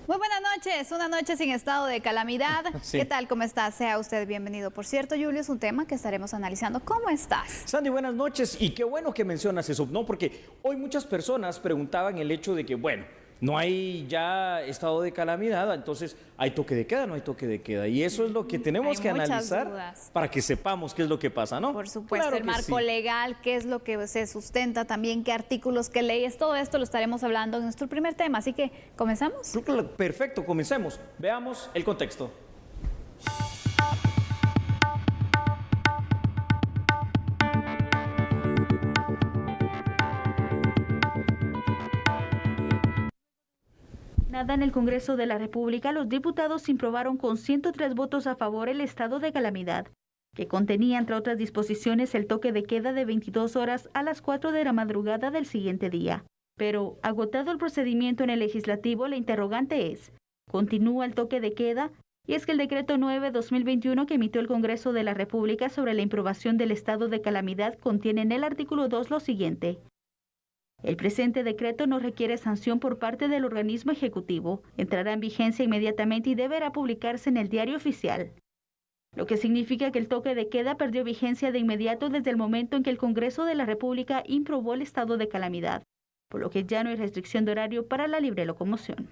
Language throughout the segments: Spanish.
Muy buenas noches, una noche sin estado de calamidad. Sí. ¿Qué tal? ¿Cómo está? Sea usted bienvenido. Por cierto, Julio, es un tema que estaremos analizando. ¿Cómo estás? Sandy, buenas noches, y qué bueno que mencionas eso, ¿no? Porque hoy muchas personas preguntaban el hecho de que, bueno, no hay ya estado de calamidad, entonces hay toque de queda, no hay toque de queda. Y eso es lo que tenemos Hay que muchas analizar dudas. para que sepamos qué es lo que pasa, ¿no? Por supuesto, Claro el que marco sí. legal, qué es lo que se sustenta también, qué artículos, qué leyes, todo esto lo estaremos hablando en nuestro primer tema. Así que, ¿comenzamos? Perfecto, comencemos. Veamos el contexto. En el Congreso de la República, los diputados aprobaron con 103 votos a favor el estado de calamidad, que contenía, entre otras disposiciones, el toque de queda de 22 horas a las 4 de la madrugada del siguiente día. Pero, agotado el procedimiento en el legislativo, la interrogante es, ¿continúa el toque de queda? Y es que el decreto 9/2021 que emitió el Congreso de la República sobre la aprobación del estado de calamidad contiene en el artículo 2 lo siguiente: el presente decreto no requiere sanción por parte del organismo ejecutivo, entrará en vigencia inmediatamente y deberá publicarse en el Diario Oficial. Lo que significa que el toque de queda perdió vigencia de inmediato desde el momento en que el Congreso de la República aprobó el estado de calamidad, por lo que ya no hay restricción de horario para la libre locomoción.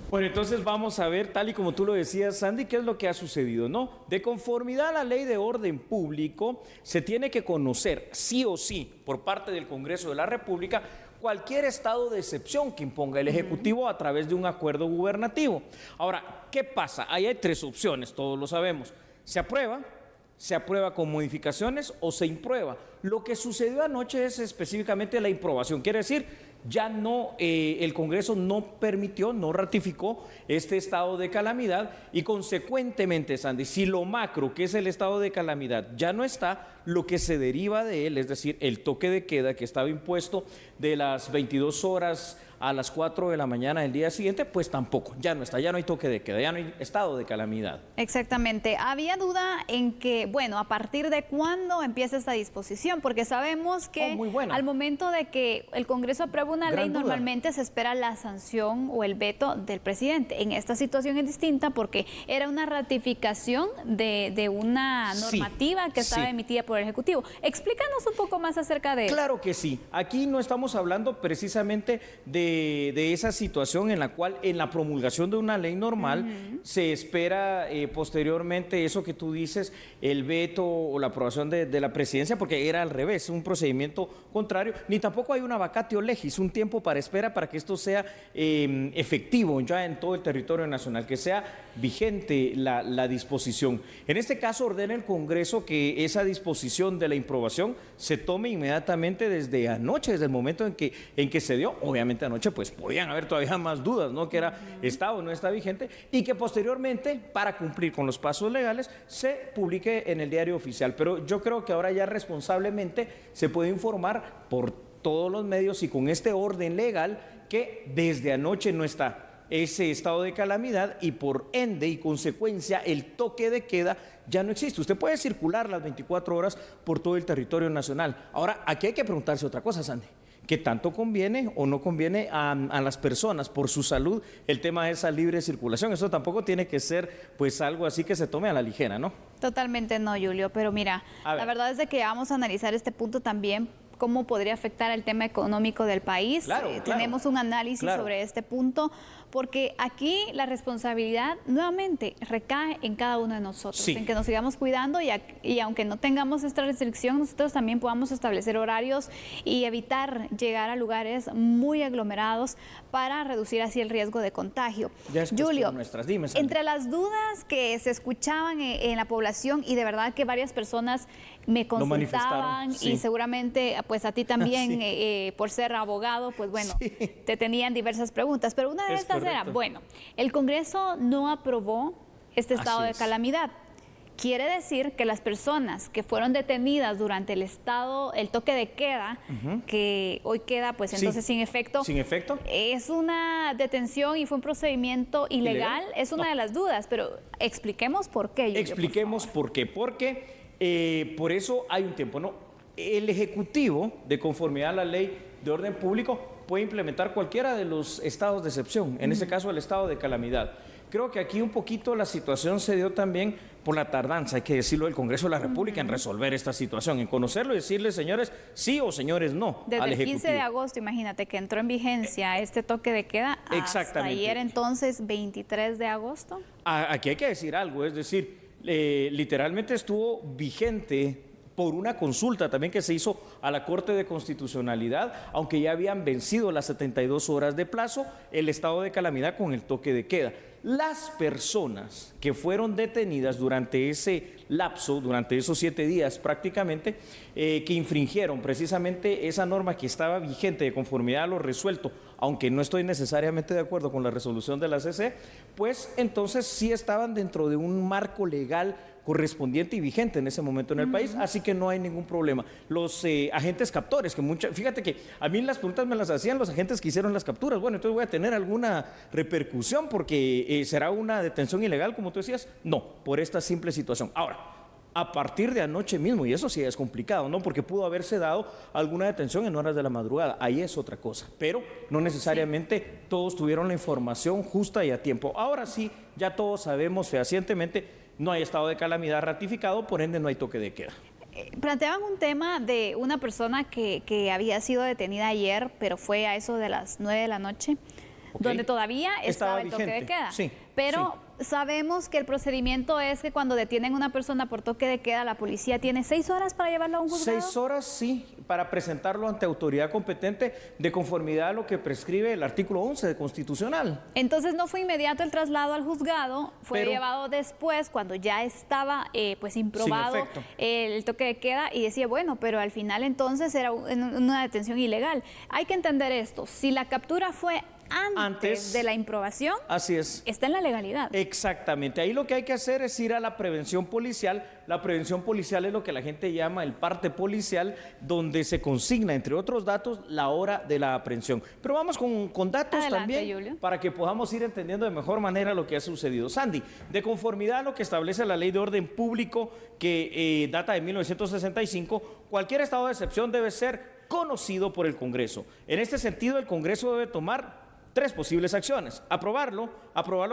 Bueno, entonces vamos a ver, tal y como tú lo decías, Sandy, qué es lo que ha sucedido, ¿no? De conformidad a la Ley de Orden Público, se tiene que conocer, sí o sí, por parte del Congreso de la República, cualquier estado de excepción que imponga el Ejecutivo a través de un acuerdo gubernativo. Ahora, ¿qué pasa? Ahí hay tres opciones, todos lo sabemos. Se aprueba con modificaciones o se imprueba. Lo que sucedió anoche es específicamente la improbación, quiere decir, ya no, el Congreso no permitió, no ratificó este estado de calamidad y consecuentemente, Sandy, si lo macro, que es el estado de calamidad, ya no está, lo que se deriva de él, es decir, el toque de queda que estaba impuesto de las 22 horas a las 4 de la mañana del día siguiente, pues tampoco, ya no está, ya no hay toque de queda, ya no hay estado de calamidad. Exactamente. Había duda en que, bueno, a partir de cuándo empieza esta disposición, porque sabemos que al momento de que el Congreso aprueba una ley, normalmente se espera la sanción o el veto del presidente. En esta situación es distinta porque era una ratificación de una normativa que estaba emitida por el Ejecutivo. Explícanos un poco más acerca de eso. Claro que sí. Aquí no estamos hablando precisamente de esa situación en la cual en la promulgación de una ley normal se espera posteriormente eso que tú dices, el veto o la aprobación de la presidencia, porque era al revés, un procedimiento contrario, ni tampoco hay una vacatio legis, un tiempo para espera para que esto sea efectivo ya en todo el territorio nacional, que sea vigente la disposición. En este caso ordena el Congreso que esa disposición de la improbación se tome inmediatamente desde anoche, desde el momento en que se dio. Obviamente anoche pues podían haber todavía más dudas, ¿no? Que está o no está vigente, y que posteriormente, para cumplir con los pasos legales, se publique en el Diario Oficial. Pero yo creo que ahora ya responsablemente se puede informar por todos los medios y con este orden legal que desde anoche no está ese estado de calamidad y por ende y consecuencia el toque de queda ya no existe. Usted puede circular las 24 horas por todo el territorio nacional. Ahora, aquí hay que preguntarse otra cosa, Sandy. ¿Qué tanto conviene o no conviene a las personas por su salud el tema de esa libre circulación? Eso tampoco tiene que ser pues algo así que se tome a la ligera, ¿no? Totalmente no, Julio, pero mira, la verdad es de que vamos a analizar este punto también, cómo podría afectar el tema económico del país. Tenemos un análisis sobre este punto, porque aquí la responsabilidad nuevamente recae en cada uno de nosotros, en que nos sigamos cuidando y aunque no tengamos esta restricción, nosotros también podamos establecer horarios y evitar llegar a lugares muy aglomerados para reducir así el riesgo de contagio. Julio, entre las dudas que se escuchaban en la población y de verdad que varias personas me consultaban y seguramente pues a ti también por ser abogado, pues bueno, te tenían diversas preguntas, pero una de estas era, bueno, el Congreso no aprobó este estado de calamidad. Quiere decir que las personas que fueron detenidas durante el toque de queda, que hoy queda pues entonces sin efecto, es una detención y fue un procedimiento ilegal. Es una de las dudas, pero expliquemos por qué. Julio, expliquemos por qué, porque por eso hay un tiempo, ¿no? El Ejecutivo, de conformidad a la Ley de Orden Público, puede implementar cualquiera de los estados de excepción, en este caso el estado de calamidad. Creo que aquí un poquito la situación se dio también por la tardanza, hay que decirlo, del Congreso de la República en resolver esta situación, en conocerlo y decirles, señores, sí o señores, no. Desde el 15 de agosto, imagínate que entró en vigencia este toque de queda hasta ayer, entonces, 23 de agosto. Aquí hay que decir algo, es decir, literalmente estuvo vigente por una consulta también que se hizo a la Corte de Constitucionalidad, aunque ya habían vencido las 72 horas de plazo, el estado de calamidad con el toque de queda. Las personas que fueron detenidas durante ese lapso, durante esos 7 días prácticamente, que infringieron precisamente esa norma que estaba vigente de conformidad a lo resuelto, aunque no estoy necesariamente de acuerdo con la resolución de la CC, pues entonces sí estaban dentro de un marco legal correspondiente y vigente en ese momento en el país, así que no hay ningún problema. Los agentes captores, fíjate que a mí las preguntas me las hacían los agentes que hicieron las capturas, bueno, entonces voy a tener alguna repercusión porque será una detención ilegal, como tú decías, no, por esta simple situación. Ahora, a partir de anoche mismo, y eso sí es complicado, ¿no? Porque pudo haberse dado alguna detención en horas de la madrugada, ahí es otra cosa, pero no necesariamente todos tuvieron la información justa y a tiempo. Ahora sí, ya todos sabemos fehacientemente, no hay estado de calamidad ratificado, por ende no hay toque de queda. Planteaban un tema de una persona que había sido detenida ayer, pero fue a eso de las 9 de la noche, donde todavía estaba el toque de queda. Sí, pero sabemos que el procedimiento es que cuando detienen a una persona por toque de queda, la policía tiene 6 horas para llevarlo a un juzgado. 6 horas, sí, para presentarlo ante autoridad competente de conformidad a lo que prescribe el artículo 11 de Constitucional. Entonces no fue inmediato el traslado al juzgado, fue llevado después cuando ya estaba pues improbado el toque de queda y decía, bueno, pero al final entonces era una detención ilegal. Hay que entender esto, si la captura fue antes de la improbación, así es, está en la legalidad. Exactamente, ahí lo que hay que hacer es ir a la prevención policial. La prevención policial es lo que la gente llama el parte policial, donde se consigna, entre otros datos, la hora de la aprehensión. Pero vamos con datos. Adelante, también, Julio, para que podamos ir entendiendo de mejor manera lo que ha sucedido. Sandy, de conformidad a lo que establece la Ley de Orden Público, que data de 1965, cualquier estado de excepción debe ser conocido por el Congreso. En este sentido, el Congreso debe tomar 3 posibles acciones: aprobarlo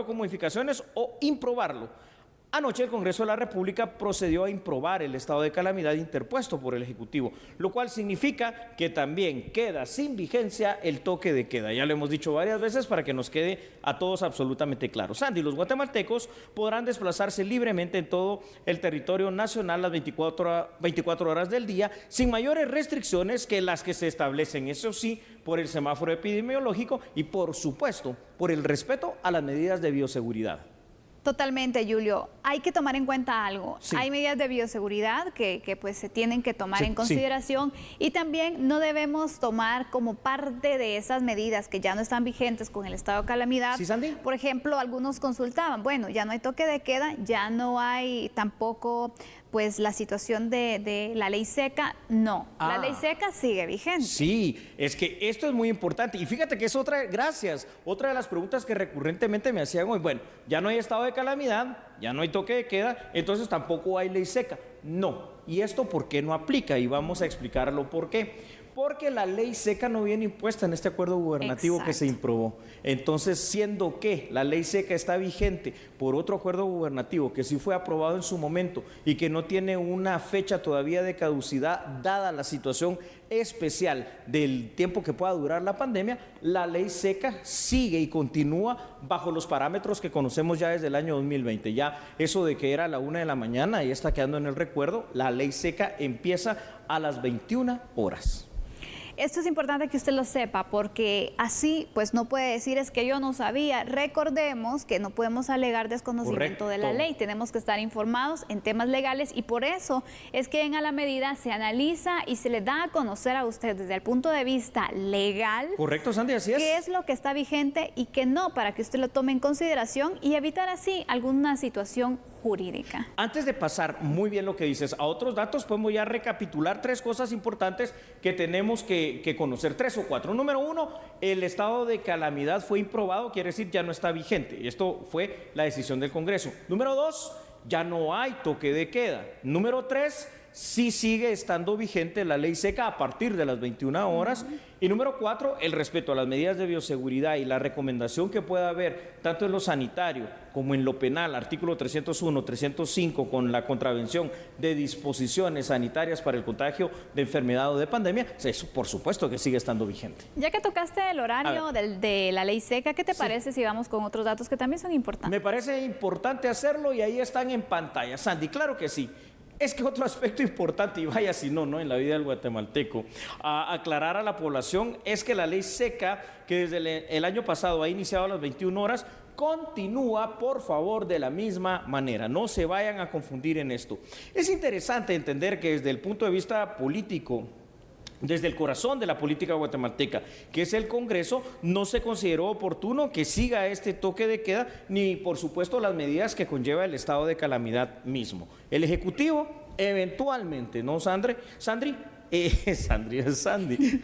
con modificaciones o improbarlo. Anoche el Congreso de la República procedió a improbar el estado de calamidad interpuesto por el Ejecutivo, lo cual significa que también queda sin vigencia el toque de queda. Ya lo hemos dicho varias veces para que nos quede a todos absolutamente claro. Sandy, los guatemaltecos podrán desplazarse libremente en todo el territorio nacional las 24 horas del día, sin mayores restricciones que las que se establecen, eso sí, por el semáforo epidemiológico y, por supuesto, por el respeto a las medidas de bioseguridad. Totalmente, Julio. Hay que tomar en cuenta algo. Sí. Hay medidas de bioseguridad que pues se tienen que tomar en consideración y también no debemos tomar como parte de esas medidas que ya no están vigentes con el estado de calamidad. ¿Sí, Sandy? Por ejemplo, algunos consultaban, bueno, ya no hay toque de queda, ya no hay tampoco pues la situación de la ley seca. No, la ley seca sigue vigente. Sí, es que esto es muy importante y fíjate que es otra de las preguntas que recurrentemente me hacían hoy. Bueno, ya no hay estado de calamidad, ya no hay toque de queda, entonces tampoco hay ley seca. No, ¿y esto por qué no aplica? Y vamos a explicarlo por qué. Porque la ley seca no viene impuesta en este acuerdo gubernativo que se improbó. Entonces, siendo que la ley seca está vigente por otro acuerdo gubernativo que sí fue aprobado en su momento y que no tiene una fecha todavía de caducidad, dada la situación especial del tiempo que pueda durar la pandemia, la ley seca sigue y continúa bajo los parámetros que conocemos ya desde el año 2020. Ya eso de que era a la 1 de la mañana ya está quedando en el recuerdo. La ley seca empieza a las 21 horas. Esto es importante que usted lo sepa porque así pues no puede decir es que yo no sabía. Recordemos que no podemos alegar desconocimiento de la ley, tenemos que estar informados en temas legales y por eso es que en A la Medida se analiza y se le da a conocer a usted desde el punto de vista legal. Correcto, Sandy, así es. Qué es lo que está vigente y qué no, para que usted lo tome en consideración y evitar así alguna situación jurídica. Antes de pasar, muy bien lo que dices, a otros datos podemos ya recapitular 3 cosas importantes que tenemos que conocer, 3 o 4. Número 1, el estado de calamidad fue improbado, quiere decir ya no está vigente. Esto fue la decisión del Congreso. Número 2, ya no hay toque de queda. Número 3, sí sigue estando vigente la ley seca a partir de las 21 horas. Y número 4, el respeto a las medidas de bioseguridad y la recomendación que pueda haber tanto en lo sanitario como en lo penal, artículo 301, 305, con la contravención de disposiciones sanitarias para el contagio de enfermedad o de pandemia, eso por supuesto que sigue estando vigente. Ya que tocaste el horario de la ley seca, ¿qué te parece si vamos con otros datos que también son importantes? Me parece importante hacerlo y ahí están en pantalla. Sandy, claro que sí. Es que otro aspecto importante, y vaya si no, en la vida del guatemalteco, a aclarar a la población, es que la ley seca, que desde el año pasado ha iniciado a las 21 horas, continúa, por favor, de la misma manera. No se vayan a confundir en esto. Es interesante entender que desde el punto de vista político, desde el corazón de la política guatemalteca, que es el Congreso, no se consideró oportuno que siga este toque de queda, ni por supuesto las medidas que conlleva el estado de calamidad mismo. El Ejecutivo, eventualmente, ¿no, Sandy? Sandy,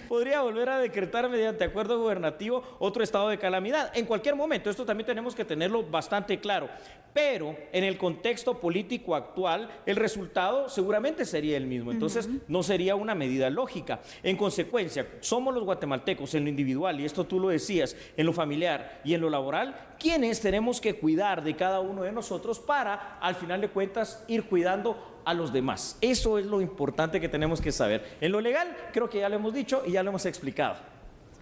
podría volver a decretar mediante acuerdo gubernativo otro estado de calamidad en cualquier momento. Esto también tenemos que tenerlo bastante claro, pero en el contexto político actual el resultado seguramente sería el mismo, entonces no sería una medida lógica. En consecuencia, somos los guatemaltecos en lo individual, y esto tú lo decías, en lo familiar y en lo laboral, quienes tenemos que cuidar de cada uno de nosotros para, al final de cuentas, ir cuidando a los demás. Eso es lo importante que tenemos que saber. En lo legal, creo que ya lo hemos dicho y ya lo hemos explicado.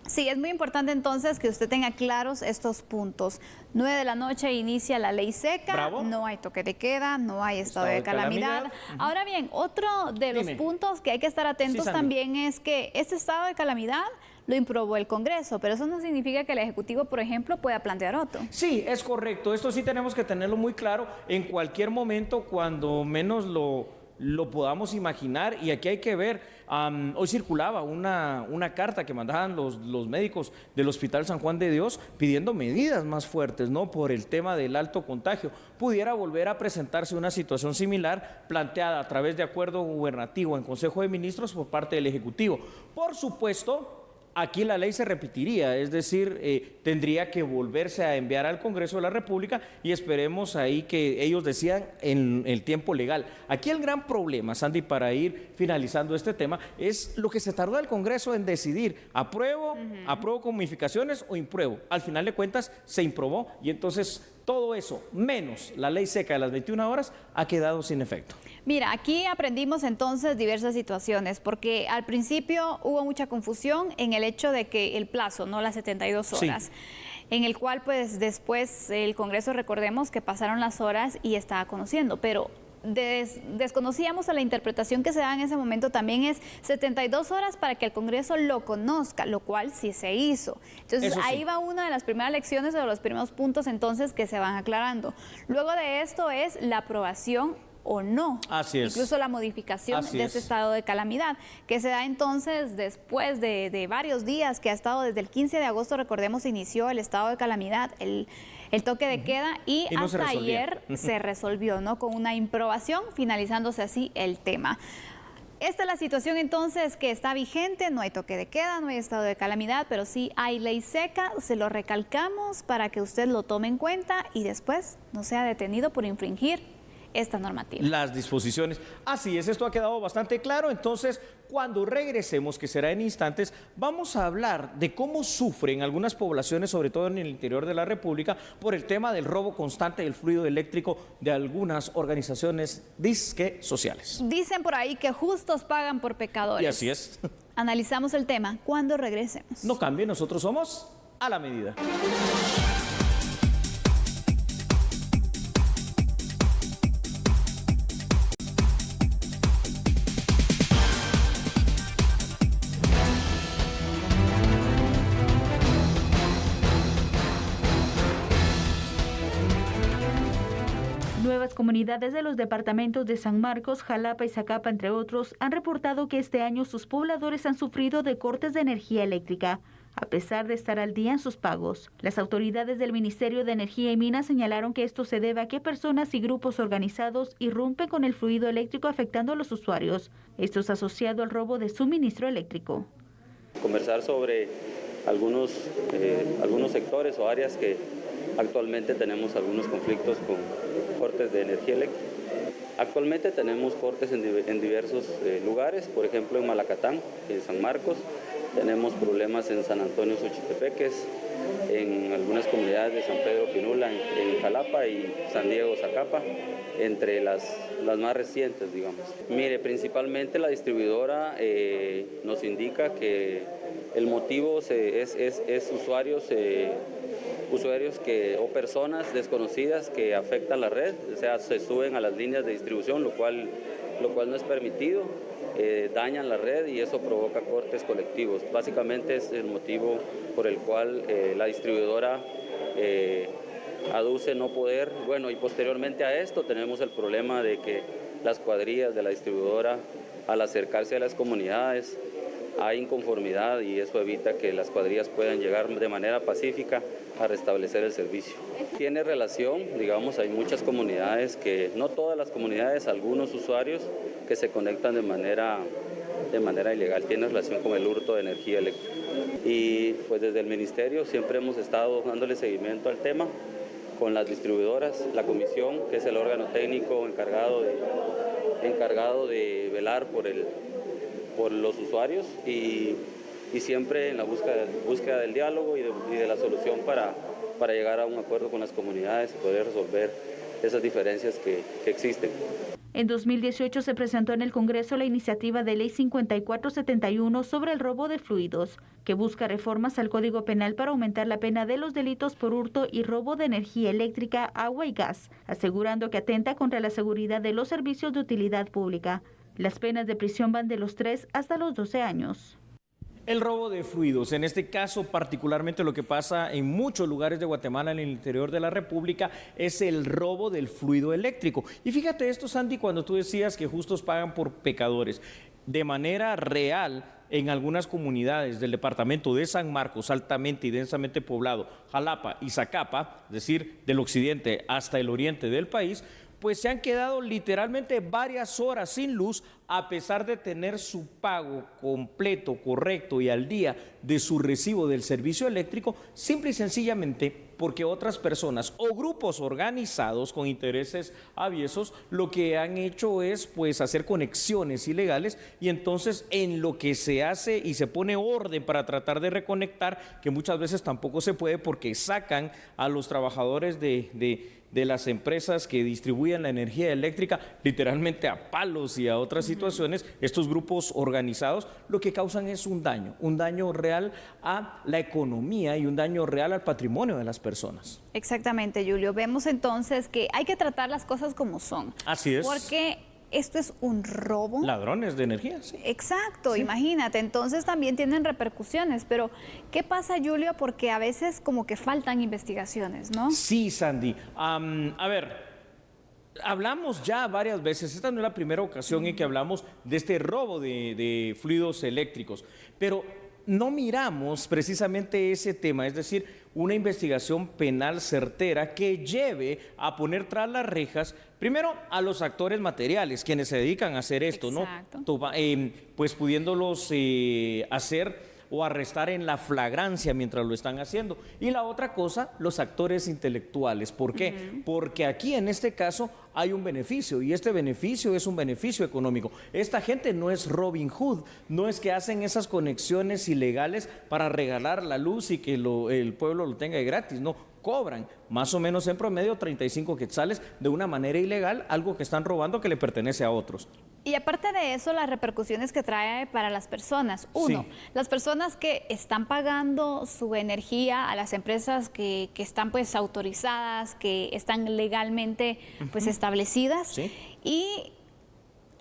Sí, es muy importante entonces que usted tenga claros estos puntos. 9 de la noche inicia la ley seca. Bravo. No hay toque de queda, no hay estado de calamidad. Ahora bien, otro de los puntos que hay que estar atentos también es que este estado de calamidad lo aprobó el Congreso, pero eso no significa que el Ejecutivo, por ejemplo, pueda plantear otro. Sí, es correcto. Esto sí tenemos que tenerlo muy claro en cualquier momento, cuando menos lo podamos imaginar. Y aquí hay que ver, hoy circulaba una carta que mandaban los médicos del Hospital San Juan de Dios pidiendo medidas más fuertes, ¿no? Por el tema del alto contagio. Pudiera volver a presentarse una situación similar planteada a través de acuerdo gubernativo en Consejo de Ministros por parte del Ejecutivo. Por supuesto, aquí la ley se repetiría, es decir, tendría que volverse a enviar al Congreso de la República y esperemos ahí que ellos decidan en el tiempo legal. Aquí el gran problema, Sandy, para ir finalizando este tema, es lo que se tardó el Congreso en decidir, apruebo con modificaciones o impruebo. Al final de cuentas se improbó y entonces todo eso, menos la ley seca de las 21 horas, ha quedado sin efecto. Mira, aquí aprendimos entonces diversas situaciones, porque al principio hubo mucha confusión en el hecho de que el plazo, no las 72 horas, en el cual pues después el Congreso, recordemos que pasaron las horas y estaba conociendo, pero desconocíamos a la interpretación que se da en ese momento, también es 72 horas para que el Congreso lo conozca, lo cual sí se hizo. Entonces ahí va una de las primeras lecciones o de los primeros puntos entonces que se van aclarando. Luego de esto es la aprobación o no, incluso la modificación de este estado de calamidad, que se da entonces después de varios días, que ha estado desde el 15 de agosto, recordemos, inició el estado de calamidad, el toque de queda, y hasta ayer se resolvió, ¿no? Con una improbación, finalizándose así el tema. Esta es la situación entonces que está vigente, no hay toque de queda, no hay estado de calamidad, pero sí hay ley seca, se lo recalcamos para que usted lo tome en cuenta y después no sea detenido por infringir esta normativa. Las disposiciones. Así es, esto ha quedado bastante claro. Entonces, cuando regresemos, que será en instantes, vamos a hablar de cómo sufren algunas poblaciones, sobre todo en el interior de la República, por el tema del robo constante del fluido eléctrico de algunas organizaciones disque sociales. Dicen por ahí que justos pagan por pecadores. Y así es. Analizamos el tema cuando regresemos. No cambie, nosotros somos A la Medida. Nuevas comunidades de los departamentos de San Marcos, Jalapa y Zacapa, entre otros, han reportado que este año sus pobladores han sufrido de cortes de energía eléctrica, a pesar de estar al día en sus pagos. Las autoridades del Ministerio de Energía y Minas señalaron que esto se debe a que personas y grupos organizados irrumpen con el fluido eléctrico afectando a los usuarios. Esto es asociado al robo de suministro eléctrico. Conversar sobre algunos sectores o áreas que actualmente tenemos algunos conflictos con cortes de energía eléctrica. Actualmente tenemos cortes en diversos lugares, por ejemplo en Malacatán, en San Marcos, tenemos problemas en San Antonio Xochitepeques, en algunas comunidades de San Pedro Pinula, en Jalapa y San Diego Zacapa, entre las más recientes, digamos. Mire, principalmente la distribuidora nos indica que el motivo es usuarios o personas desconocidas que afectan la red, o sea, se suben a las líneas de distribución, lo cual no es permitido, dañan la red y eso provoca cortes colectivos. Básicamente es el motivo por el cual la distribuidora aduce no poder. Bueno, y posteriormente a esto tenemos el problema de que las cuadrillas de la distribuidora, al acercarse a las comunidades, hay inconformidad y eso evita que las cuadrillas puedan llegar de manera pacífica a restablecer el servicio. Tiene relación, digamos, hay muchas comunidades no todas las comunidades, algunos usuarios que se conectan de manera ilegal, tiene relación con el hurto de energía eléctrica. Y pues desde el Ministerio siempre hemos estado dándole seguimiento al tema con las distribuidoras, la comisión, que es el órgano técnico encargado de velar por los usuarios y siempre en la búsqueda del diálogo y de la solución para llegar a un acuerdo con las comunidades y poder resolver esas diferencias que existen. En 2018 se presentó en el Congreso la iniciativa de Ley 5471 sobre el robo de fluidos, que busca reformas al Código Penal para aumentar la pena de los delitos por hurto y robo de energía eléctrica, agua y gas, asegurando que atenta contra la seguridad de los servicios de utilidad pública. Las penas de prisión van de los 3 hasta los 12 años. El robo de fluidos, en este caso particularmente lo que pasa en muchos lugares de Guatemala, en el interior de la República, es el robo del fluido eléctrico. Y fíjate esto, Sandy, cuando tú decías que justos pagan por pecadores, de manera real, en algunas comunidades del departamento de San Marcos, altamente y densamente poblado, Jalapa y Zacapa, es decir, del occidente hasta el oriente del país, pues se han quedado literalmente varias horas sin luz a pesar de tener su pago completo, correcto y al día de su recibo del servicio eléctrico, simple y sencillamente porque otras personas o grupos organizados con intereses aviesos lo que han hecho es pues hacer conexiones ilegales y entonces en lo que se hace y se pone orden para tratar de reconectar, que muchas veces tampoco se puede porque sacan a los trabajadores de las empresas que distribuyen la energía eléctrica literalmente a palos y a otras situaciones, estos grupos organizados lo que causan es un daño real a la economía y un daño real al patrimonio de las personas. Exactamente, Julio. Vemos entonces que hay que tratar las cosas como son. Así es. Porque esto es un robo. Ladrones de energía, sí. Exacto, sí. Imagínate, entonces también tienen repercusiones, pero ¿qué pasa, Julio? Porque a veces como que faltan investigaciones, ¿no? Sí, Sandy. A ver, hablamos ya varias veces, esta no es la primera ocasión en que hablamos de este robo de fluidos eléctricos, pero no miramos precisamente ese tema, es decir, una investigación penal certera que lleve a poner tras las rejas, primero, a los actores materiales, quienes se dedican a hacer esto, exacto, ¿no? Pues pudiéndolos hacer o arrestar en la flagrancia mientras lo están haciendo. Y la otra cosa, los actores intelectuales. ¿Por qué? Porque aquí en este caso hay un beneficio y este beneficio es un beneficio económico. Esta gente no es Robin Hood, no es que hacen esas conexiones ilegales para regalar la luz y que el pueblo lo tenga de gratis, no. Cobran más o menos en promedio 35 quetzales de una manera ilegal, algo que están robando que le pertenece a otros. Y aparte de eso, las repercusiones que trae para las personas. Uno, sí, las personas que están pagando su energía a las empresas que están pues autorizadas, que están legalmente pues establecidas. Sí. Y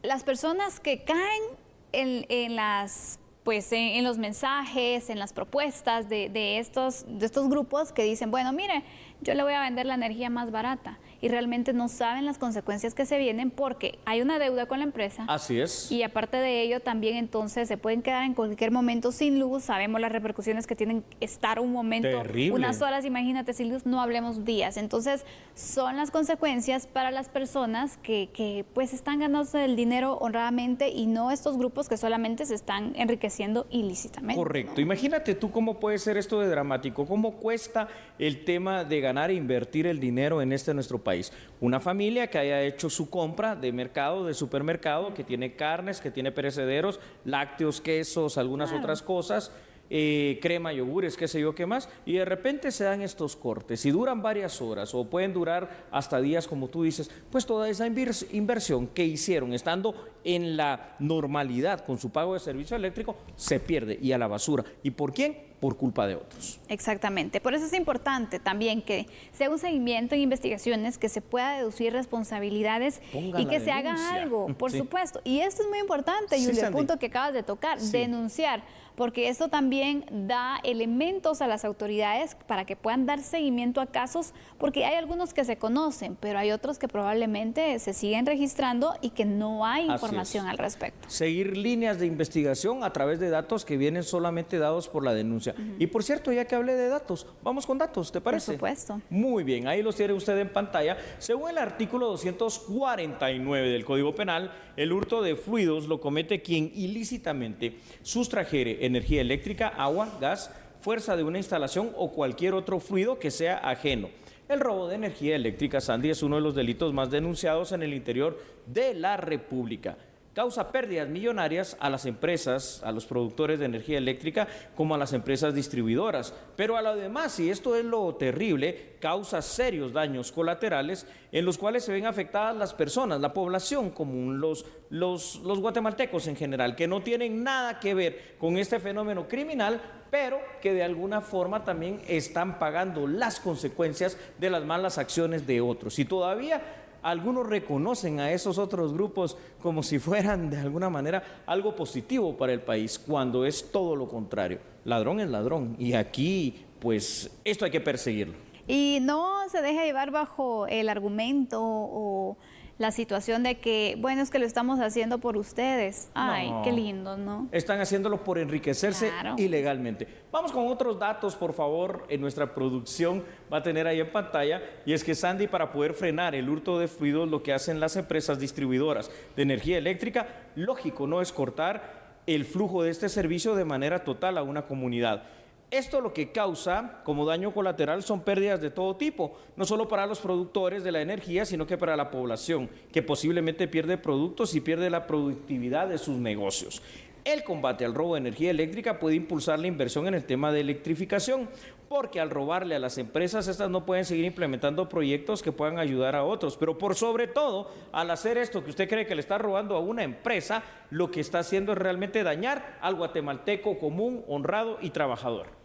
las personas que caen en las... pues en los mensajes, en las propuestas de estos grupos que dicen, bueno, mire, yo le voy a vender la energía más barata y realmente no saben las consecuencias que se vienen porque hay una deuda con la empresa. Así es. Y aparte de ello también entonces se pueden quedar en cualquier momento sin luz, sabemos las repercusiones que tienen estar un momento, terrible, unas horas, imagínate, sin luz, no hablemos días. Entonces son las consecuencias para las personas que pues están ganándose el dinero honradamente y no estos grupos que solamente se están enriqueciendo ilícitamente. Correcto. ¿No? Imagínate tú cómo puede ser esto de dramático, cómo cuesta el tema de ganar e invertir el dinero en nuestro país. país. Una familia que haya hecho su compra de mercado, de supermercado, que tiene carnes, que tiene perecederos, lácteos, quesos, algunas otras cosas, crema, yogures, qué sé yo qué más, y de repente se dan estos cortes y duran varias horas o pueden durar hasta días, como tú dices, pues toda esa inversión que hicieron estando en la normalidad con su pago de servicio eléctrico se pierde y a la basura. ¿Y por quién? Por culpa de otros. Exactamente. Por eso es importante también que sea un seguimiento en investigaciones, que se pueda deducir responsabilidades y que se haga algo, por supuesto. Y esto es muy importante, Julio, el punto que acabas de tocar, denunciar, porque esto también da elementos a las autoridades para que puedan dar seguimiento a casos, porque hay algunos que se conocen, pero hay otros que probablemente se siguen registrando y que no hay información al respecto. Seguir líneas de investigación a través de datos que vienen solamente dados por la denuncia. Y por cierto, ya que hablé de datos, vamos con datos, ¿te parece? Por supuesto. Muy bien, ahí los tiene usted en pantalla. Según el artículo 249 del Código Penal, el hurto de fluidos lo comete quien ilícitamente sustrajere energía eléctrica, agua, gas, fuerza de una instalación o cualquier otro fluido que sea ajeno. El robo de energía eléctrica, Sandy, es uno de los delitos más denunciados en el interior de la República. Causa pérdidas millonarias a las empresas, a los productores de energía eléctrica, como a las empresas distribuidoras. Pero a lo demás, y esto es lo terrible, causa serios daños colaterales en los cuales se ven afectadas las personas, la población común, los guatemaltecos en general, que no tienen nada que ver con este fenómeno criminal, pero que de alguna forma también están pagando las consecuencias de las malas acciones de otros. Y todavía algunos reconocen a esos otros grupos como si fueran de alguna manera algo positivo para el país, cuando es todo lo contrario. Ladrón es ladrón y aquí pues esto hay que perseguirlo. Y no se deja llevar bajo el argumento o la situación de que, bueno, es que lo estamos haciendo por ustedes. Ay, no, qué lindo, ¿no? Están haciéndolo por enriquecerse ilegalmente. Vamos con otros datos, por favor. En nuestra producción va a tener ahí en pantalla. Y es que, Sandy, para poder frenar el hurto de fluidos, lo que hacen las empresas distribuidoras de energía eléctrica, lógico, no es cortar el flujo de este servicio de manera total a una comunidad. Esto lo que causa como daño colateral son pérdidas de todo tipo, no solo para los productores de la energía, sino que para la población, que posiblemente pierde productos y pierde la productividad de sus negocios. El combate al robo de energía eléctrica puede impulsar la inversión en el tema de electrificación, porque al robarle a las empresas, estas no pueden seguir implementando proyectos que puedan ayudar a otros. Pero por sobre todo, al hacer esto que usted cree que le está robando a una empresa, lo que está haciendo es realmente dañar al guatemalteco común, honrado y trabajador.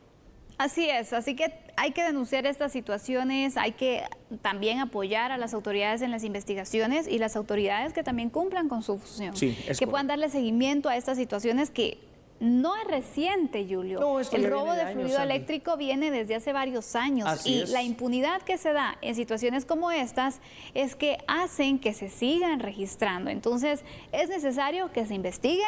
Así es, así que hay que denunciar estas situaciones, hay que también apoyar a las autoridades en las investigaciones y las autoridades que también cumplan con su función, que puedan darle seguimiento a estas situaciones que no es reciente, Julio. No, el robo de fluido eléctrico viene desde hace varios años y la impunidad que se da en situaciones como estas es que hacen que se sigan registrando. Entonces, es necesario que se investigue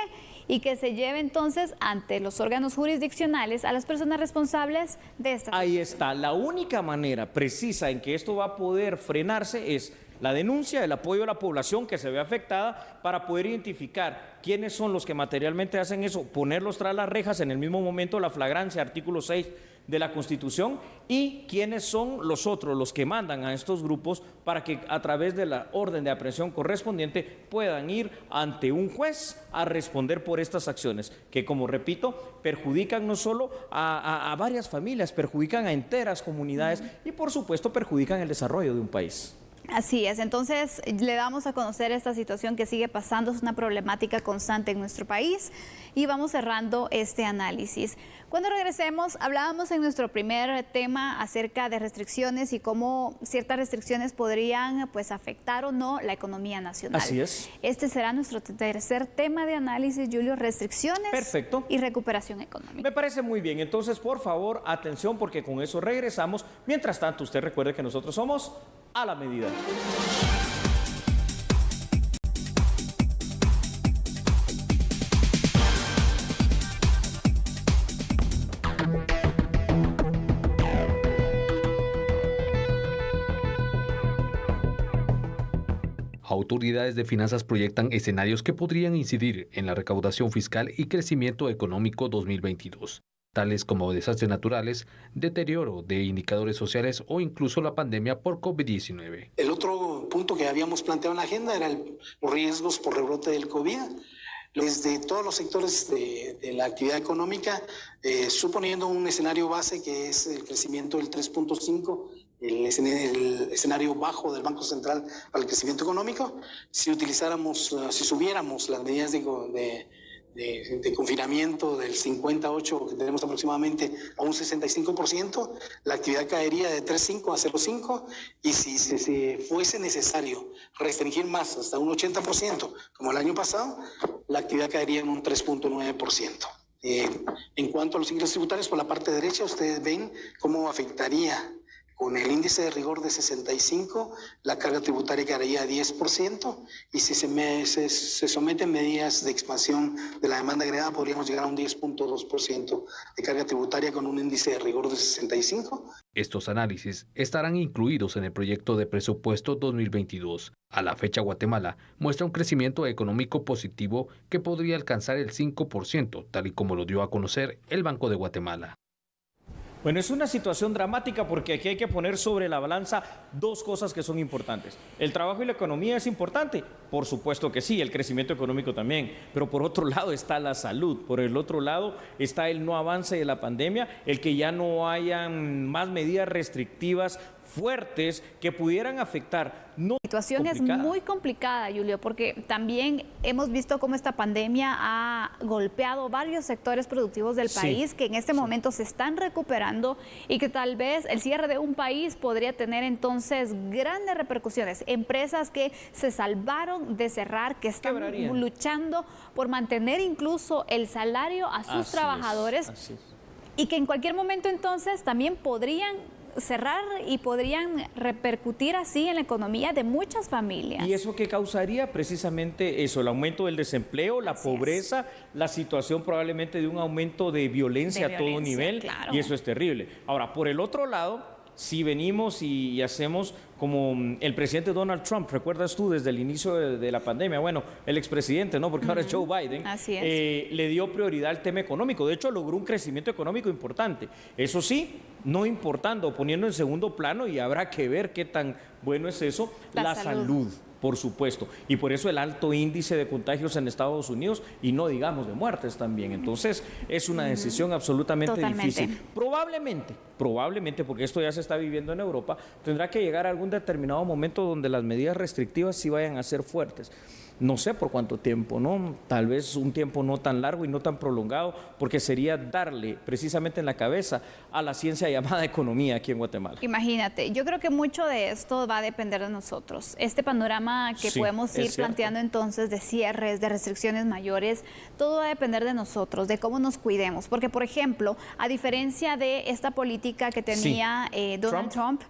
y que se lleve entonces ante los órganos jurisdiccionales a las personas responsables de esta situación. Ahí está, la única manera precisa en que esto va a poder frenarse es la denuncia, el apoyo a la población que se ve afectada para poder identificar quiénes son los que materialmente hacen eso, ponerlos tras las rejas en el mismo momento, la flagrancia, artículo 6 de la Constitución, y quiénes son los otros, los que mandan a estos grupos para que a través de la orden de aprehensión correspondiente puedan ir ante un juez a responder por estas acciones, que como repito, perjudican no solo a varias familias, perjudican a enteras comunidades y por supuesto perjudican el desarrollo de un país. Así es, entonces le damos a conocer esta situación que sigue pasando, es una problemática constante en nuestro país y vamos cerrando este análisis. Cuando regresemos, hablábamos en nuestro primer tema acerca de restricciones y cómo ciertas restricciones podrían pues afectar o no la economía nacional. Así es. Este será nuestro tercer tema de análisis, Julio, restricciones y recuperación económica. Me parece muy bien, entonces por favor, atención porque con eso regresamos. Mientras tanto, usted recuerde que nosotros somos A la Medida. Autoridades de finanzas proyectan escenarios que podrían incidir en la recaudación fiscal y crecimiento económico 2022. tales como desastres naturales, deterioro de indicadores sociales o incluso la pandemia por COVID-19. El otro punto que habíamos planteado en la agenda era los riesgos por rebrote del COVID. Desde todos los sectores de la actividad económica, suponiendo un escenario base que es el crecimiento del 3.5, el escenario bajo del Banco Central para el crecimiento económico, si subiéramos las medidas de confinamiento del 58 que tenemos aproximadamente a un 65%, la actividad caería de 3.5 a 0.5, y si fuese necesario restringir más hasta un 80%, como el año pasado, la actividad caería en un 3.9%. En cuanto a los ingresos tributarios, por la parte derecha ustedes ven cómo afectaría. Con el índice de rigor de 65, la carga tributaria quedaría a 10%, y si se someten medidas de expansión de la demanda agregada, podríamos llegar a un 10.2% de carga tributaria con un índice de rigor de 65. Estos análisis estarán incluidos en el proyecto de presupuesto 2022. A la fecha, Guatemala muestra un crecimiento económico positivo que podría alcanzar el 5%, tal y como lo dio a conocer el Banco de Guatemala. Bueno, es una situación dramática porque aquí hay que poner sobre la balanza dos cosas que son importantes. El trabajo y la economía es importante, por supuesto que sí, el crecimiento económico también, pero por otro lado está la salud, por el otro lado está el no avance de la pandemia, el que ya no hayan más medidas restrictivas fuertes que pudieran afectar. La situación es muy complicada, Julio, porque también hemos visto cómo esta pandemia ha golpeado varios sectores productivos del país que en este momento se están recuperando, y que tal vez el cierre de un país podría tener entonces grandes repercusiones. Empresas que se salvaron de cerrar, que están luchando por mantener incluso el salario a sus trabajadores, y que en cualquier momento entonces también podrían cerrar y podrían repercutir así en la economía de muchas familias. ¿Y eso qué causaría? Precisamente eso, el aumento del desempleo, la pobreza, la situación probablemente de un aumento de violencia a todo nivel, y eso es terrible. Ahora, por el otro lado, si venimos y hacemos como el presidente Donald Trump, ¿recuerdas tú desde el inicio de la pandemia? Bueno, el expresidente, ¿no? Porque ahora es Joe Biden. Así es. Le dio prioridad al tema económico. De hecho, logró un crecimiento económico importante. Eso sí, no importando, poniendo en segundo plano, y habrá que ver qué tan bueno es eso, la salud. Por supuesto, y por eso el alto índice de contagios en Estados Unidos, y no digamos de muertes también. Entonces es una decisión absolutamente difícil. Probablemente, porque esto ya se está viviendo en Europa, tendrá que llegar a algún determinado momento donde las medidas restrictivas sí vayan a ser fuertes. No sé por cuánto tiempo, ¿no? Tal vez un tiempo no tan largo y no tan prolongado, porque sería darle precisamente en la cabeza a la ciencia llamada economía aquí en Guatemala. Imagínate, yo creo que mucho de esto va a depender de nosotros. Este panorama que podemos ir planteando entonces de cierres, de restricciones mayores, todo va a depender de nosotros, de cómo nos cuidemos. Porque, por ejemplo, a diferencia de esta política que tenía Donald Trump,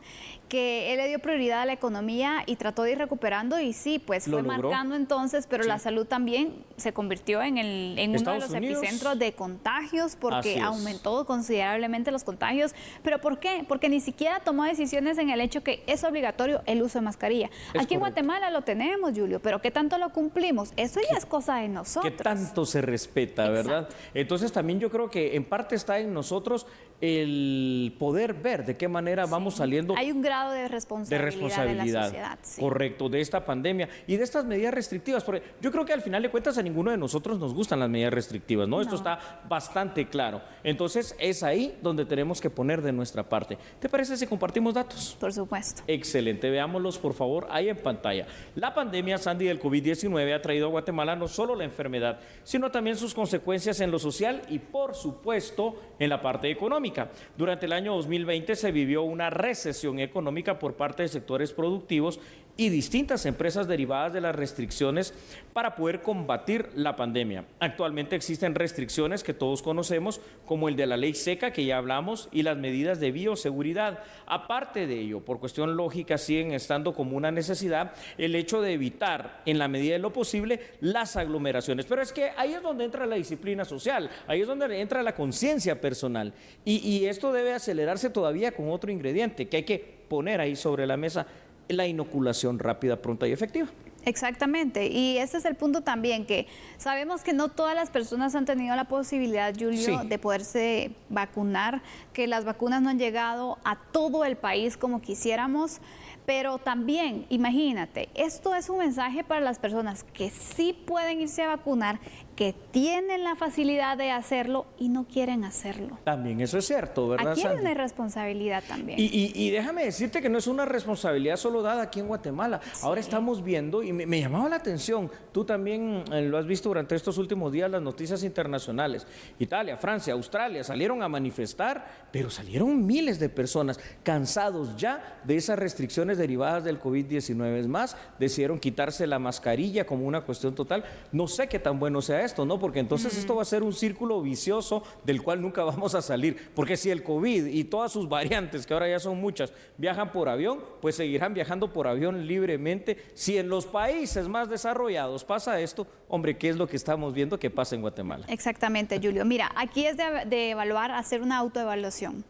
que él le dio prioridad a la economía y trató de ir recuperando, y sí, pues fue marcando entonces, pero la salud también se convirtió en uno de los epicentros de contagios, porque aumentó considerablemente los contagios. ¿Pero por qué? Porque ni siquiera tomó decisiones en el hecho que es obligatorio el uso de mascarilla. Aquí en Guatemala lo tenemos, Julio, pero ¿qué tanto lo cumplimos? Eso ya es cosa de nosotros. ¿Qué tanto se respeta, verdad? Entonces también yo creo que en parte está en nosotros el poder ver de qué manera vamos saliendo. Hay un grado de responsabilidad de la sociedad. Correcto, de esta pandemia y de estas medidas restrictivas. Porque yo creo que al final de cuentas a ninguno de nosotros nos gustan las medidas restrictivas, ¿no? Esto está bastante claro. Entonces es ahí donde tenemos que poner de nuestra parte. ¿Te parece si compartimos datos? Por supuesto. Excelente, veámoslos por favor ahí en pantalla. La pandemia, Sandy, del COVID-19 ha traído a Guatemala no solo la enfermedad, sino también sus consecuencias en lo social y por supuesto en la parte económica. Durante el año 2020 se vivió una recesión económica por parte de sectores productivos y distintas empresas derivadas de las restricciones para poder combatir la pandemia. Actualmente existen restricciones que todos conocemos, como el de la ley seca, que ya hablamos, y las medidas de bioseguridad. Aparte de ello, por cuestión lógica, siguen estando como una necesidad el hecho de evitar, en la medida de lo posible, las aglomeraciones. Pero es que ahí es donde entra la disciplina social, ahí es donde entra la conciencia personal. Y esto debe acelerarse todavía con otro ingrediente que hay que poner ahí sobre la mesa: la inoculación rápida, pronta y efectiva. Exactamente, y ese es el punto también, que sabemos que no todas las personas han tenido la posibilidad, Julio, de poderse vacunar, que las vacunas no han llegado a todo el país como quisiéramos, pero también, imagínate, esto es un mensaje para las personas que sí pueden irse a vacunar, que tienen la facilidad de hacerlo y no quieren hacerlo. También eso es cierto, ¿verdad, Aquí hay Sandy? una responsabilidad también. Y déjame decirte que no es una responsabilidad solo dada aquí en Guatemala. Sí. Ahora estamos viendo, y me llamaba la atención, tú también lo has visto durante estos últimos días, las noticias internacionales. Italia, Francia, Australia salieron a manifestar, pero salieron miles de personas cansados ya de esas restricciones derivadas del COVID-19. Es más, decidieron quitarse la mascarilla como una cuestión total. No sé qué tan bueno sea esto, ¿no? Porque entonces esto va a ser un círculo vicioso del cual nunca vamos a salir. Porque si el COVID y todas sus variantes, que ahora ya son muchas, viajan por avión, pues seguirán viajando por avión libremente. Si en los países más desarrollados pasa esto, hombre, ¿qué es lo que estamos viendo que pasa en Guatemala? Exactamente, Julio. Mira, aquí es de evaluar, hacer una autoevaluación.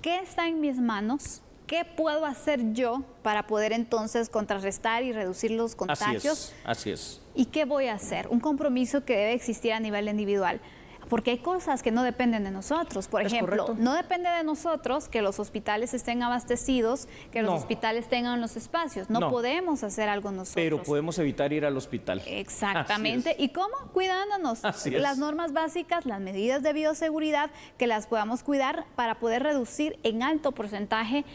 ¿Qué está en mis manos? ¿Qué puedo hacer yo para poder entonces contrarrestar y reducir los contagios? Así es. ¿Y qué voy a hacer? Un compromiso que debe existir a nivel individual. Porque hay cosas que no dependen de nosotros. Por ejemplo, no depende de nosotros que los hospitales estén abastecidos, que los hospitales tengan los espacios. No podemos hacer algo nosotros. Pero podemos evitar ir al hospital. Exactamente. ¿Y cómo? Cuidándonos. Las normas básicas, las medidas de bioseguridad, que las podamos cuidar para poder reducir en alto porcentaje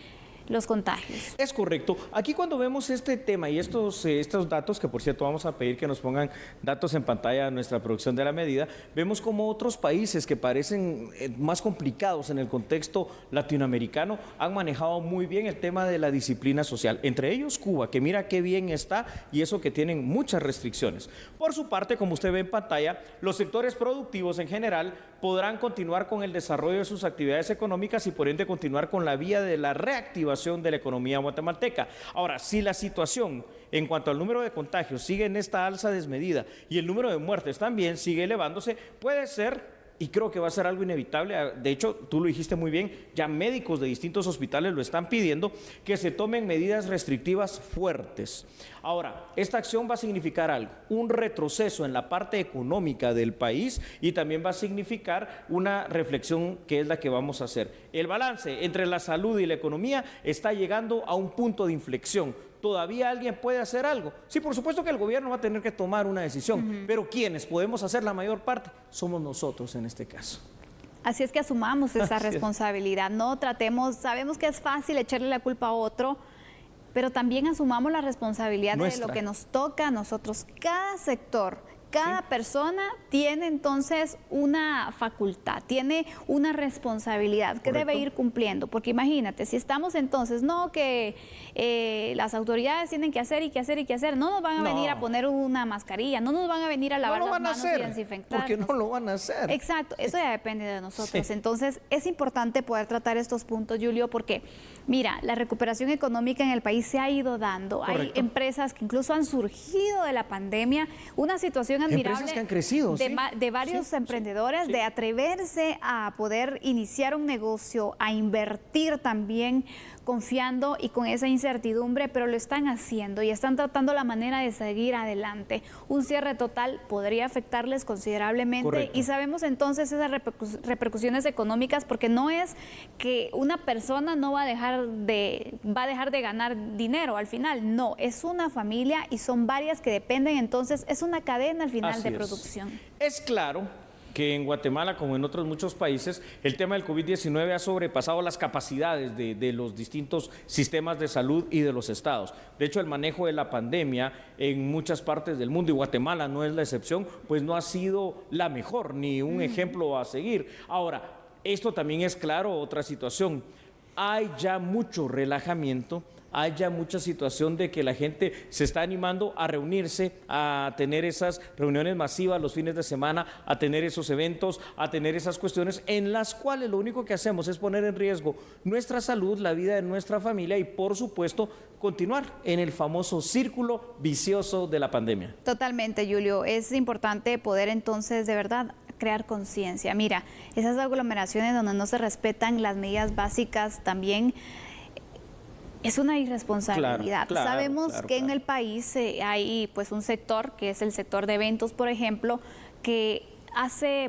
los contagios. Es correcto. Aquí cuando vemos este tema y estos datos, que por cierto vamos a pedir que nos pongan datos en pantalla a nuestra producción de la medida, vemos como otros países que parecen más complicados en el contexto latinoamericano han manejado muy bien el tema de la disciplina social. Entre ellos Cuba, que mira qué bien está, y eso que tienen muchas restricciones. Por su parte, como usted ve en pantalla, los sectores productivos en general podrán continuar con el desarrollo de sus actividades económicas y por ende continuar con la vía de la reactivación de la economía guatemalteca. Ahora, si la situación en cuanto al número de contagios sigue en esta alza desmedida y el número de muertes también sigue elevándose, puede ser, y creo que va a ser algo inevitable, de hecho, tú lo dijiste muy bien, ya médicos de distintos hospitales lo están pidiendo, que se tomen medidas restrictivas fuertes. Ahora, esta acción va a significar algo, un retroceso en la parte económica del país y también va a significar una reflexión que es la que vamos a hacer. El balance entre la salud y la economía está llegando a un punto de inflexión. ¿Todavía alguien puede hacer algo? Sí, por supuesto que el gobierno va a tener que tomar una decisión, pero ¿quiénes podemos hacer la mayor parte? Somos nosotros en este caso. Así es que asumamos esa responsabilidad, no tratemos, sabemos que es fácil echarle la culpa a otro, pero también asumamos la responsabilidad de lo que nos toca a nosotros. Cada sector, cada persona tiene entonces una facultad, tiene una responsabilidad que debe ir cumpliendo, porque imagínate, si estamos entonces, no que las autoridades tienen que hacer y que hacer y que hacer, no nos van a venir a poner una mascarilla, no nos van a venir a lavar las manos y desinfectarnos. Porque no lo van a hacer. Exacto, eso ya depende de nosotros. Entonces es importante poder tratar estos puntos, Julio, porque mira, la recuperación económica en el país se ha ido dando. Hay empresas que incluso han surgido de la pandemia, una situación admirable que han crecido, de varios emprendedores, de atreverse a poder iniciar un negocio, a invertir también confiando y con esa incertidumbre, pero lo están haciendo y están tratando la manera de seguir adelante. Un cierre total podría afectarles considerablemente y sabemos entonces esas repercusiones económicas, porque no es que una persona no va a dejar de ganar dinero al final, no, es una familia y son varias que dependen, entonces es una cadena al final de producción. Es claro que en Guatemala, como en otros muchos países, el tema del COVID-19 ha sobrepasado las capacidades de los distintos sistemas de salud y de los estados. De hecho, el manejo de la pandemia en muchas partes del mundo, y Guatemala no es la excepción, pues no ha sido la mejor, ni un ejemplo a seguir. Ahora, esto también es claro, otra situación. Hay ya mucho relajamiento, hay ya mucha situación de que la gente se está animando a reunirse, a tener esas reuniones masivas los fines de semana, a tener esos eventos, a tener esas cuestiones en las cuales lo único que hacemos es poner en riesgo nuestra salud, la vida de nuestra familia y, por supuesto, continuar en el famoso círculo vicioso de la pandemia. Totalmente, Julio. Es importante poder entonces, de verdad, crear conciencia. Mira, esas aglomeraciones donde no se respetan las medidas básicas también Es una irresponsabilidad. Claro, Sabemos que en el país hay pues un sector, que es el sector de eventos, por ejemplo, que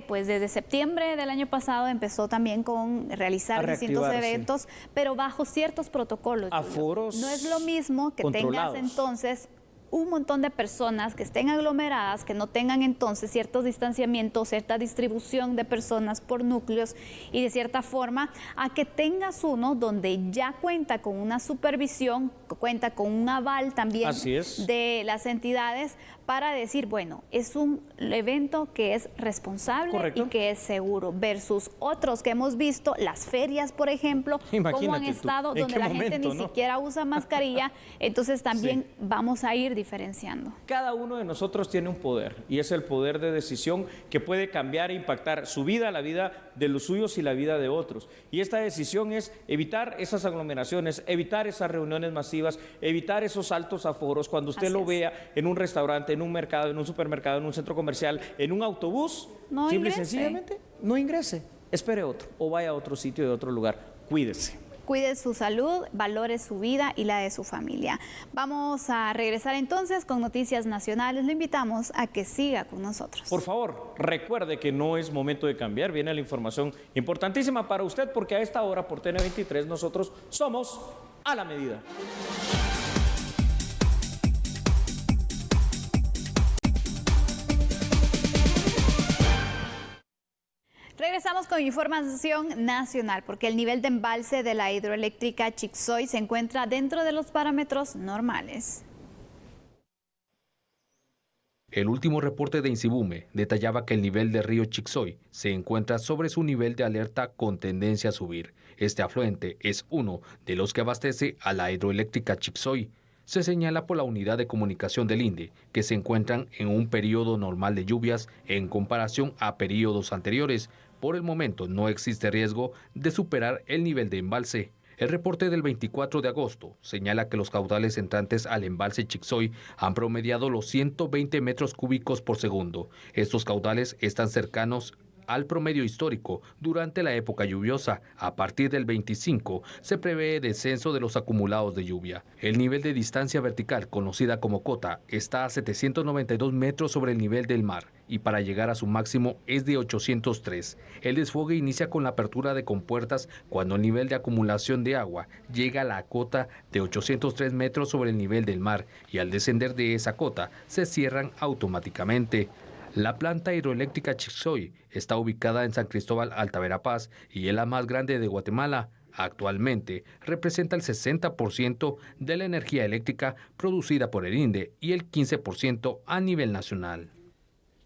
pues desde septiembre del año pasado empezó también con realizar distintos eventos, pero bajo ciertos protocolos. Aforos no es lo mismo que tengas entonces un montón de personas que estén aglomeradas, que no tengan entonces ciertos distanciamientos, cierta distribución de personas por núcleos y de cierta forma a que tengas uno donde ya cuenta con una supervisión, cuenta con un aval también de las entidades para decir, bueno, es un evento que es responsable y que es seguro, versus otros que hemos visto, las ferias, por ejemplo, como han estado, donde la gente ni siquiera usa mascarilla, entonces también vamos a ir diferenciando. Cada uno de nosotros tiene un poder, y es el poder de decisión que puede cambiar e impactar su vida, la vida de los suyos y la vida de otros. Y esta decisión es evitar esas aglomeraciones, evitar esas reuniones masivas, evitar esos altos aforos. Cuando usted lo vea en un restaurante, en un mercado, en un supermercado, en un centro comercial, en un autobús, simple y sencillamente no ingrese, espere otro o vaya a otro sitio de otro lugar. Cuídese. Cuide su salud, valore su vida y la de su familia. Vamos a regresar entonces con noticias nacionales. Le invitamos a que siga con nosotros. Por favor, recuerde que no es momento de cambiar. Viene la información importantísima para usted, porque a esta hora por TN23 nosotros somos a la medida. Regresamos con información nacional, porque el nivel de embalse de la hidroeléctrica Chixoy se encuentra dentro de los parámetros normales. El último reporte de Insibume detallaba que el nivel del río Chixoy se encuentra sobre su nivel de alerta con tendencia a subir. Este afluente es uno de los que abastece a la hidroeléctrica Chixoy. Se señala por la unidad de comunicación del INDE que se encuentran en un periodo normal de lluvias en comparación a periodos anteriores. Por el momento no existe riesgo de superar el nivel de embalse. El reporte del 24 de agosto señala que los caudales entrantes al embalse Chixoy han promediado los 120 metros cúbicos por segundo. Estos caudales están cercanos al promedio histórico durante la época lluviosa. A partir del 25 se prevé descenso de los acumulados de lluvia. El nivel de distancia vertical, conocida como cota, está a 792 metros sobre el nivel del mar y para llegar a su máximo es de 803. El desfogue inicia con la apertura de compuertas cuando el nivel de acumulación de agua llega a la cota de 803 metros sobre el nivel del mar y al descender de esa cota se cierran automáticamente. La planta hidroeléctrica Chixoy está ubicada en San Cristóbal, Alta Verapaz, y es la más grande de Guatemala. Actualmente representa el 60% de la energía eléctrica producida por el INDE y el 15% a nivel nacional.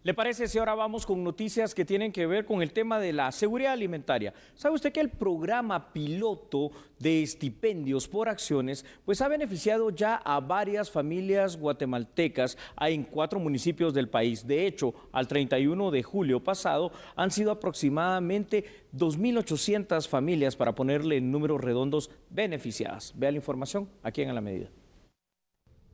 ¿Le parece si ahora vamos con noticias que tienen que ver con el tema de la seguridad alimentaria? ¿Sabe usted que el programa piloto de estipendios por acciones pues ha beneficiado ya a varias familias guatemaltecas en 4 municipios del país? De hecho, al 31 de julio pasado han sido aproximadamente 2.800 familias, para ponerle en números redondos, beneficiadas. Vea la información aquí en A la Medida.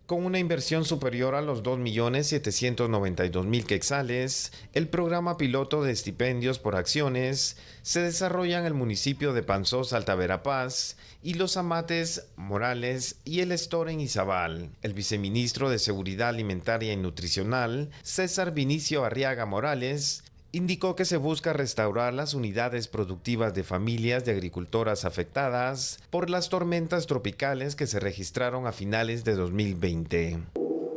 Con una inversión superior a los 2.792.000 quetzales, el programa piloto de estipendios por acciones se desarrolla en el municipio de Panzós, Alta Verapaz, y Los Amates, Morales y El Estor en Izabal. El viceministro de Seguridad Alimentaria y Nutricional, César Vinicio Arriaga Morales, indicó que se busca restaurar las unidades productivas de familias de agricultoras afectadas por las tormentas tropicales que se registraron a finales de 2020.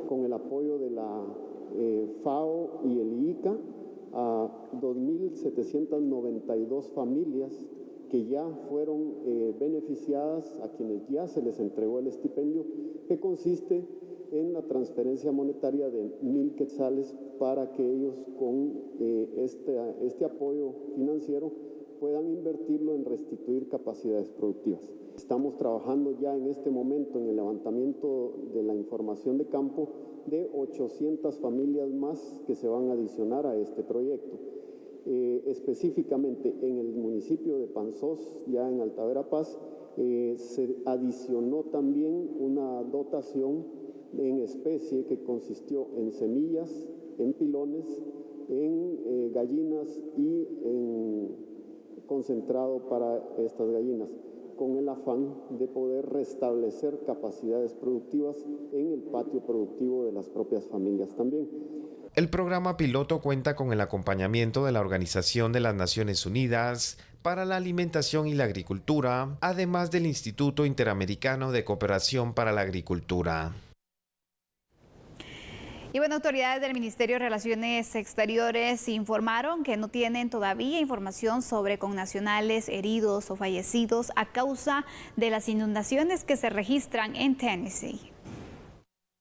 Con el apoyo de la FAO y el ICA, a 2.792 familias que ya fueron beneficiadas, a quienes ya se les entregó el estipendio, que consiste en la transferencia monetaria de 1.000 quetzales para que ellos con este apoyo financiero puedan invertirlo en restituir capacidades productivas. Estamos trabajando ya en este momento en el levantamiento de la información de campo de 800 familias más que se van a adicionar a este proyecto. Específicamente en el municipio de Panzós, ya en Alta Verapaz, se adicionó también una dotación en especie que consistió en semillas, en pilones, en gallinas y en concentrado para estas gallinas. con el afán de poder restablecer capacidades productivas en el patio productivo de las propias familias también. El programa piloto cuenta con el acompañamiento de la Organización de las Naciones Unidas para la Alimentación y la Agricultura, además del Instituto Interamericano de Cooperación para la Agricultura. Y bueno, autoridades del Ministerio de Relaciones Exteriores informaron que no tienen todavía información sobre connacionales heridos o fallecidos a causa de las inundaciones que se registran en Tennessee.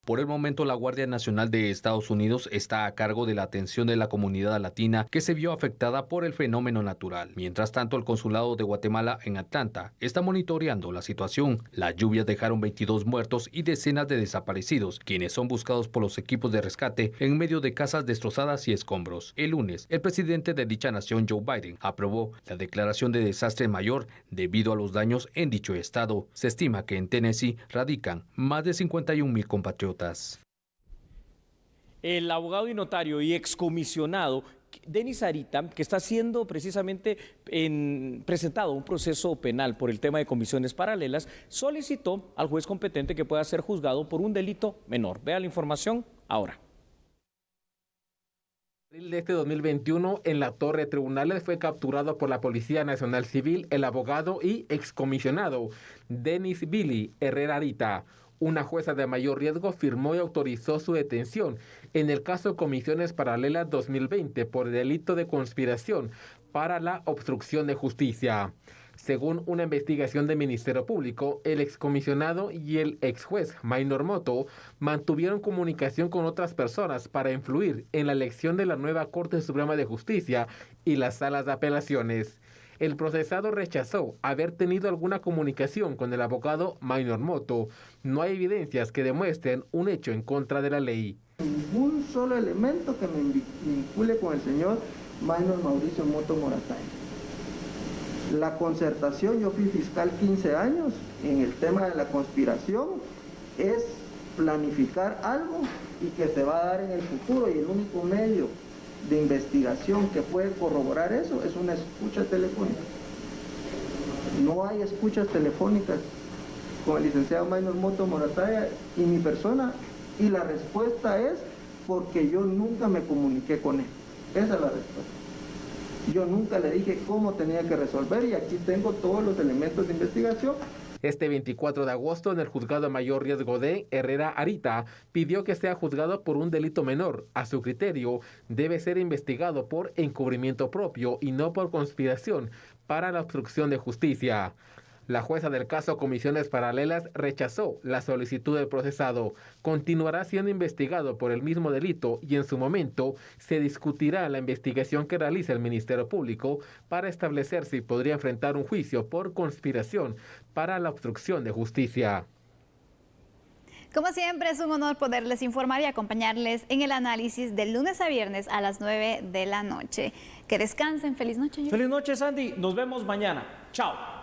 Por el momento, la Guardia Nacional de Estados Unidos está a cargo de la atención de la comunidad latina que se vio afectada por el fenómeno natural. Mientras tanto, el Consulado de Guatemala en Atlanta está monitoreando la situación. Las lluvias dejaron 22 muertos y decenas de desaparecidos, quienes son buscados por los equipos de rescate en medio de casas destrozadas y escombros. El lunes, el presidente de dicha nación, Joe Biden, aprobó la declaración de desastre mayor debido a los daños en dicho estado. Se estima que en Tennessee radican más de 51,000 compatriotas. El abogado y notario y excomisionado Denis Arita, que está siendo precisamente presentado un proceso penal por el tema de comisiones paralelas, solicitó al juez competente que pueda ser juzgado por un delito menor. Vea la información ahora. En abril de este 2021, en la Torre de Tribunales fue capturado por la Policía Nacional Civil el abogado y excomisionado Denis Billy Herrera Arita. Una jueza de mayor riesgo firmó y autorizó su detención en el caso Comisiones Paralelas 2020 por el delito de conspiración para la obstrucción de justicia. Según una investigación del Ministerio Público, el excomisionado y el exjuez Maynor Moto mantuvieron comunicación con otras personas para influir en la elección de la nueva Corte Suprema de Justicia y las salas de apelaciones. El procesado rechazó haber tenido alguna comunicación con el abogado Maynor Moto. No hay evidencias que demuestren un hecho en contra de la ley. Ningún solo elemento que me vincule con el señor Maynor Mauricio Moto Morataya. La concertación, yo fui fiscal 15 años, en el tema de la conspiración es planificar algo y que se va a dar en el futuro, y el único medio de investigación que puede corroborar eso es una escucha telefónica. No hay escuchas telefónicas con el licenciado Maynor Moto Morataya y mi persona, y la respuesta es porque yo nunca me comuniqué con él. Esa es la respuesta. Yo nunca le dije cómo tenía que resolver, y aquí tengo todos los elementos de investigación. Este 24 de agosto, en el juzgado de mayor riesgo de Herrera Arita, pidió que sea juzgado por un delito menor. A su criterio, debe ser investigado por encubrimiento propio y no por conspiración para la obstrucción de justicia. La jueza del caso Comisiones Paralelas rechazó la solicitud del procesado. Continuará siendo investigado por el mismo delito y en su momento se discutirá la investigación que realiza el Ministerio Público para establecer si podría enfrentar un juicio por conspiración para la obstrucción de justicia. Como siempre, es un honor poderles informar y acompañarles en el análisis de lunes a viernes a las 9 de la noche. Que descansen. Feliz noche. Feliz noche, Sandy. Nos vemos mañana. Chao.